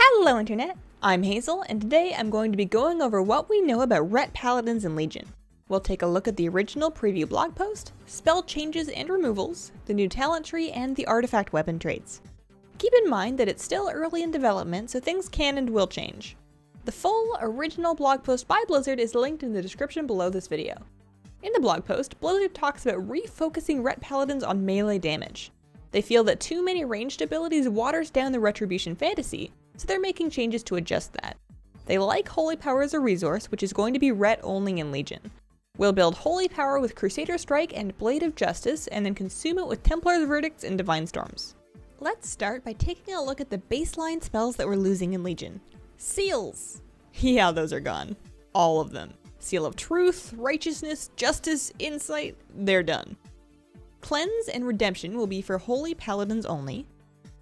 Hello Internet, I'm Hazel, and today I'm going to be going over what we know about Ret Paladins in Legion. We'll take a look at the original preview blog post, spell changes and removals, the new talent tree, and the artifact weapon traits. Keep in mind that it's still early in development, so things can and will change. The full, original blog post by Blizzard is linked in the description below this video. In the blog post, Blizzard talks about refocusing Ret Paladins on melee damage. They feel that too many ranged abilities waters down the Retribution fantasy, so they're making changes to adjust that. They like Holy Power as a resource, which is going to be Ret only in Legion. We'll build Holy Power with Crusader Strike and Blade of Justice, and then consume it with Templar's Verdicts and Divine Storms. Let's start by taking a look at the baseline spells that we're losing in Legion. Seals! Yeah, those are gone. All of them. Seal of Truth, Righteousness, Justice, Insight, they're done. Cleanse and Redemption will be for Holy Paladins only.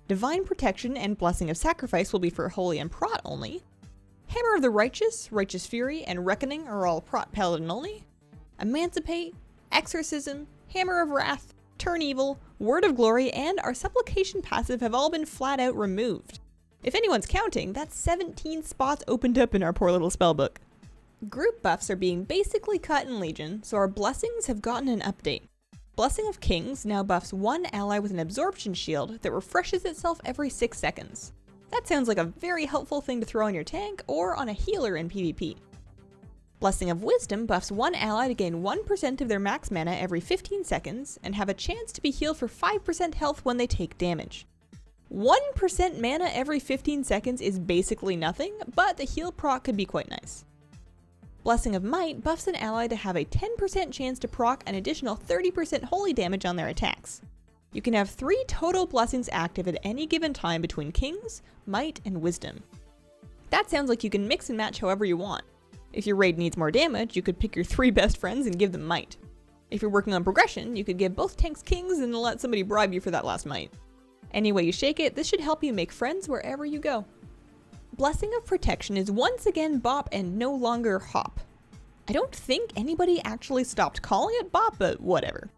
Divine Protection and Blessing of Sacrifice will be for Holy and Prot only. Hammer of the Righteous, Righteous Fury, and Reckoning are all Prot Paladin only. Emancipate, Exorcism, Hammer of Wrath, Turn Evil, Word of Glory, and our Supplication passive have all been flat out removed. If anyone's counting, that's 17 spots opened up in our poor little spellbook. Group buffs are being basically cut in Legion, so our blessings have gotten an update. Blessing of Kings now buffs one ally with an absorption shield that refreshes itself every 6 seconds. That sounds like a very helpful thing to throw on your tank or on a healer in PvP. Blessing of Wisdom buffs one ally to gain 1% of their max mana every 15 seconds and have a chance to be healed for 5% health when they take damage. 1% mana every 15 seconds is basically nothing, but the heal proc could be quite nice. Blessing of Might buffs an ally to have a 10% chance to proc an additional 30% holy damage on their attacks. You can have 3 total blessings active at any given time between Kings, Might, and Wisdom. That sounds like you can mix and match however you want. If your raid needs more damage, you could pick your 3 best friends and give them Might. If you're working on progression, you could give both tanks Kings and let somebody bribe you for that last Might. Any way you shake it, this should help you make friends wherever you go. Blessing of Protection is once again Bop and no longer Hop. I don't think anybody actually stopped calling it Bop, but whatever.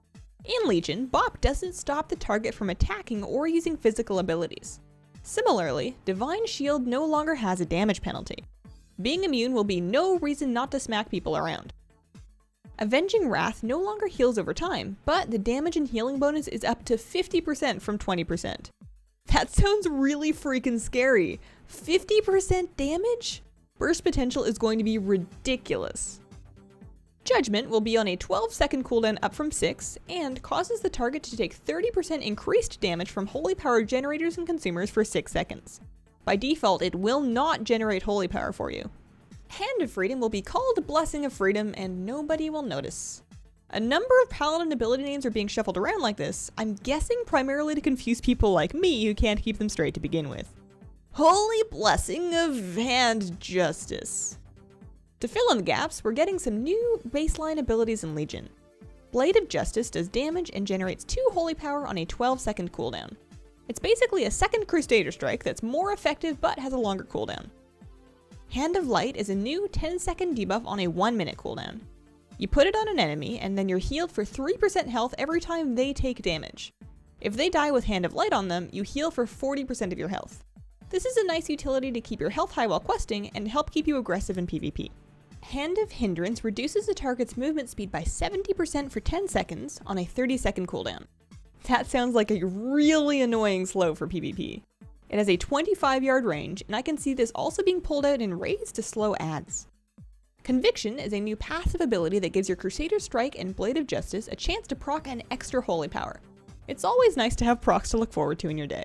In Legion, Bop doesn't stop the target from attacking or using physical abilities. Similarly, Divine Shield no longer has a damage penalty. Being immune will be no reason not to smack people around. Avenging Wrath no longer heals over time, but the damage and healing bonus is up to 50% from 20%. That sounds really freaking scary. 50% damage? Burst potential is going to be ridiculous. Judgment will be on a 12-second cooldown up from 6, and causes the target to take 30% increased damage from Holy Power generators and consumers for 6 seconds. By default, it will not generate Holy Power for you. Hand of Freedom will be called Blessing of Freedom, and nobody will notice. A number of Paladin ability names are being shuffled around like this, I'm guessing primarily to confuse people like me who can't keep them straight to begin with. Holy Blessing of Hand Justice. To fill in the gaps, we're getting some new baseline abilities in Legion. Blade of Justice does damage and generates 2 Holy Power on a 12-second cooldown. It's basically a second Crusader Strike that's more effective but has a longer cooldown. Hand of Light is a new 10-second debuff on a 1-minute cooldown. You put it on an enemy, and then you're healed for 3% health every time they take damage. If they die with Hand of Light on them, you heal for 40% of your health. This is a nice utility to keep your health high while questing and help keep you aggressive in PvP. Hand of Hindrance reduces the target's movement speed by 70% for 10 seconds on a 30-second cooldown. That sounds like a really annoying slow for PvP. It has a 25-yard range, and I can see this also being pulled out in raids to slow adds. Conviction is a new passive ability that gives your Crusader Strike and Blade of Justice a chance to proc an extra Holy Power. It's always nice to have procs to look forward to in your day.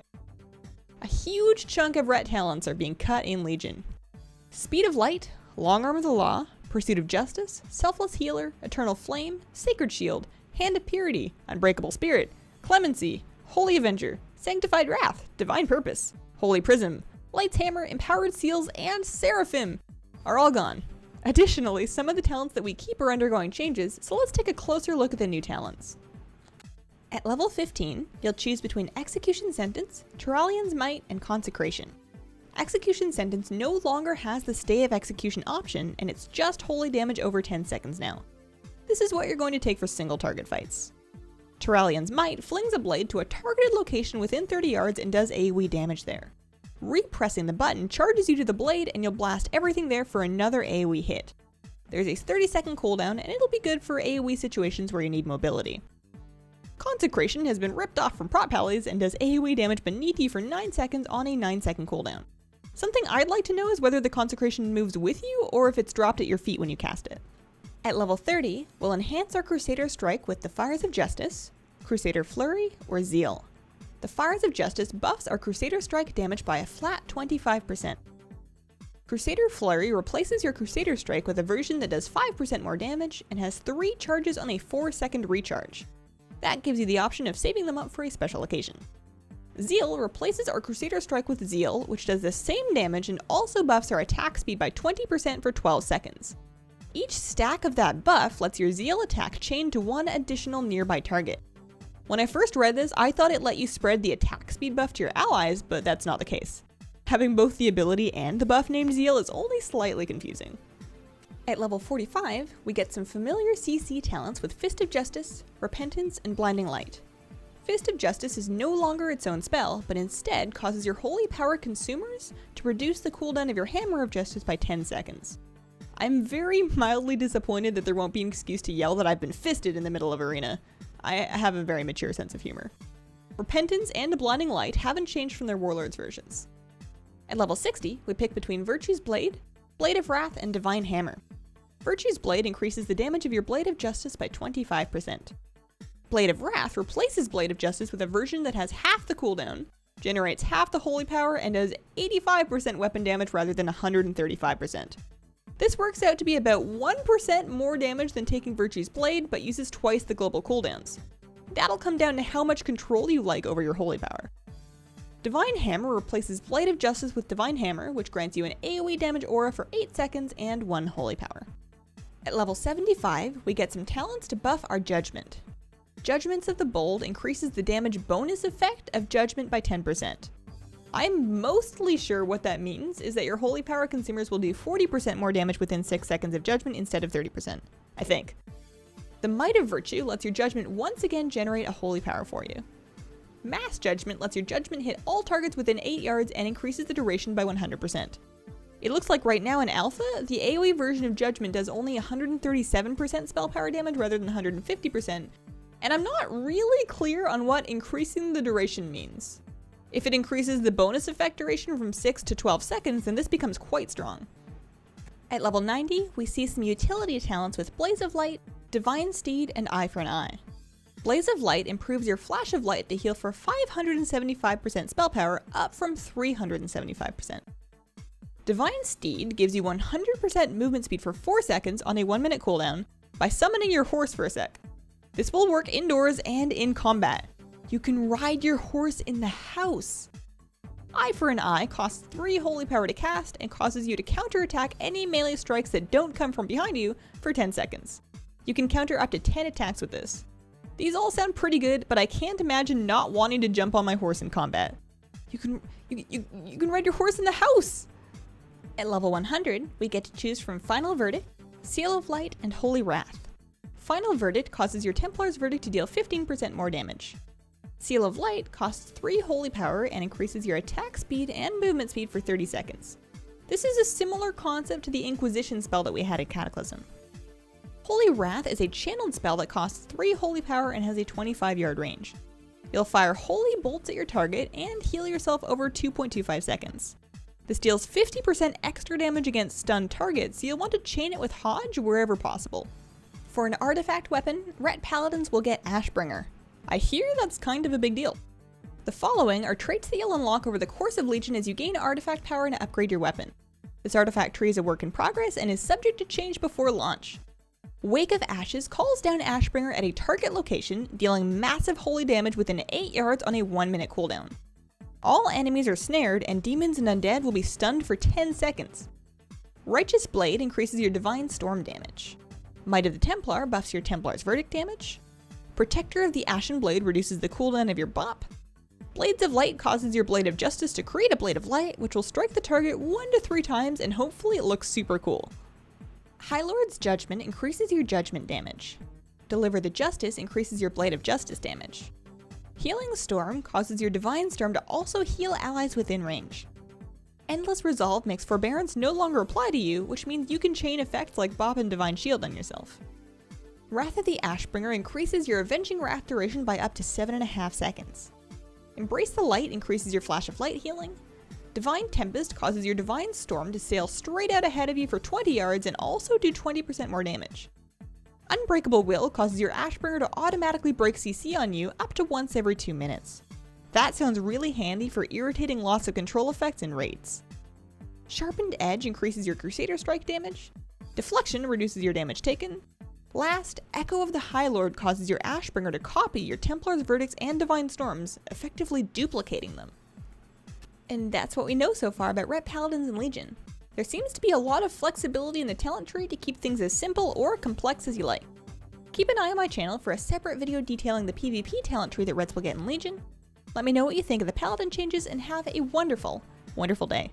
A huge chunk of Ret talents are being cut in Legion. Speed of Light, Long Arm of the Law, Pursuit of Justice, Selfless Healer, Eternal Flame, Sacred Shield, Hand of Purity, Unbreakable Spirit, Clemency, Holy Avenger, Sanctified Wrath, Divine Purpose, Holy Prism, Light's Hammer, Empowered Seals, and Seraphim are all gone. Additionally, some of the talents that we keep are undergoing changes, so let's take a closer look at the new talents. At level 15, you'll choose between Execution Sentence, Turalian's Might, and Consecration. Execution Sentence no longer has the Stay of Execution option, and it's just holy damage over 10 seconds now. This is what you're going to take for single target fights. Turalian's Might flings a blade to a targeted location within 30 yards and does AoE damage there. Repressing the button charges you to the blade and you'll blast everything there for another AoE hit. There's a 30-second cooldown and it'll be good for AoE situations where you need mobility. Consecration has been ripped off from prop pallies and does AoE damage beneath you for 9 seconds on a 9-second cooldown. Something I'd like to know is whether the Consecration moves with you or if it's dropped at your feet when you cast it. At level 30, we'll enhance our Crusader Strike with the Fires of Justice, Crusader Flurry, or Zeal. The Fires of Justice buffs our Crusader Strike damage by a flat 25%. Crusader Flurry replaces your Crusader Strike with a version that does 5% more damage and has 3 charges on a 4-second recharge. That gives you the option of saving them up for a special occasion. Zeal replaces our Crusader Strike with Zeal, which does the same damage and also buffs our attack speed by 20% for 12 seconds. Each stack of that buff lets your Zeal attack chain to one additional nearby target. When I first read this, I thought it let you spread the attack speed buff to your allies, but that's not the case. Having both the ability and the buff named Zeal is only slightly confusing. At level 45, we get some familiar CC talents with Fist of Justice, Repentance, and Blinding Light. Fist of Justice is no longer its own spell, but instead causes your holy power consumers to reduce the cooldown of your Hammer of Justice by 10 seconds. I'm very mildly disappointed that there won't be an excuse to yell that I've been fisted in the middle of arena. I have a very mature sense of humor. Repentance and Blinding Light haven't changed from their Warlords versions. At level 60, we pick between Virtue's Blade, Blade of Wrath, and Divine Hammer. Virtue's Blade increases the damage of your Blade of Justice by 25%. Blade of Wrath replaces Blade of Justice with a version that has half the cooldown, generates half the holy power, and does 85% weapon damage rather than 135%. This works out to be about 1% more damage than taking Virtue's Blade, but uses twice the global cooldowns. That'll come down to how much control you like over your holy power. Divine Hammer replaces Blade of Justice with Divine Hammer, which grants you an AoE damage aura for 8 seconds and 1 holy power. At level 75, we get some talents to buff our Judgment. Judgments of the Bold increases the damage bonus effect of Judgment by 10%. I'm mostly sure what that means is that your holy power consumers will do 40% more damage within 6 seconds of Judgment instead of 30%, I think. The Might of Virtue lets your Judgment once again generate a holy power for you. Mass Judgment lets your Judgment hit all targets within 8 yards and increases the duration by 100%. It looks like right now in Alpha, the AoE version of Judgment does only 137% spell power damage rather than 150%, and I'm not really clear on what increasing the duration means. If it increases the bonus effect duration from 6 to 12 seconds, then this becomes quite strong. At level 90, we see some utility talents with Blaze of Light, Divine Steed, and Eye for an Eye. Blaze of Light improves your Flash of Light to heal for 575% spell power, up from 375%. Divine Steed gives you 100% movement speed for 4 seconds on a 1-minute cooldown by summoning your horse for a sec. This will work indoors and in combat. You can ride your horse in the house. Eye for an Eye costs 3 holy power to cast and causes you to counterattack any melee strikes that don't come from behind you for 10 seconds. You can counter up to 10 attacks with this. These all sound pretty good, but I can't imagine not wanting to jump on my horse in combat. You can ride your horse in the house! At level 100, we get to choose from Final Verdict, Seal of Light, and Holy Wrath. Final Verdict causes your Templar's Verdict to deal 15% more damage. Seal of Light costs 3 holy power and increases your attack speed and movement speed for 30 seconds. This is a similar concept to the Inquisition spell that we had at Cataclysm. Holy Wrath is a channeled spell that costs 3 holy power and has a 25-yard range. You'll fire holy bolts at your target and heal yourself over 2.25 seconds. This deals 50% extra damage against stunned targets, so you'll want to chain it with Hodge wherever possible. For an artifact weapon, Ret Paladins will get Ashbringer. I hear that's kind of a big deal. The following are traits that you'll unlock over the course of Legion as you gain artifact power and upgrade your weapon. This artifact tree is a work in progress and is subject to change before launch. Wake of Ashes calls down Ashbringer at a target location, dealing massive holy damage within 8 yards on a 1-minute cooldown. All enemies are snared, and demons and undead will be stunned for 10 seconds. Righteous Blade increases your Divine Storm damage. Might of the Templar buffs your Templar's Verdict damage. Protector of the Ashen Blade reduces the cooldown of your bop. Blades of Light causes your Blade of Justice to create a Blade of Light, which will strike the target 1 to 3 times, and hopefully it looks super cool. High Lord's Judgment increases your Judgment damage. Deliver the Justice increases your Blade of Justice damage. Healing Storm causes your Divine Storm to also heal allies within range. Endless Resolve makes Forbearance no longer apply to you, which means you can chain effects like Bop and Divine Shield on yourself. Wrath of the Ashbringer increases your Avenging Wrath duration by up to 7.5 seconds. Embrace the Light increases your Flash of Light healing. Divine Tempest causes your Divine Storm to sail straight out ahead of you for 20 yards and also do 20% more damage. Unbreakable Will causes your Ashbringer to automatically break CC on you up to once every 2 minutes. That sounds really handy for irritating loss of control effects and raids. Sharpened Edge increases your Crusader strike damage. Deflection reduces your damage taken. Last, Echo of the High Lord causes your Ashbringer to copy your Templar's Verdicts and Divine Storms, effectively duplicating them. And that's what we know so far about Ret Paladins and Legion. There seems to be a lot of flexibility in the talent tree to keep things as simple or complex as you like. Keep an eye on my channel for a separate video detailing the PvP talent tree that Reds will get in Legion. Let me know what you think of the Paladin changes and have a wonderful, wonderful day.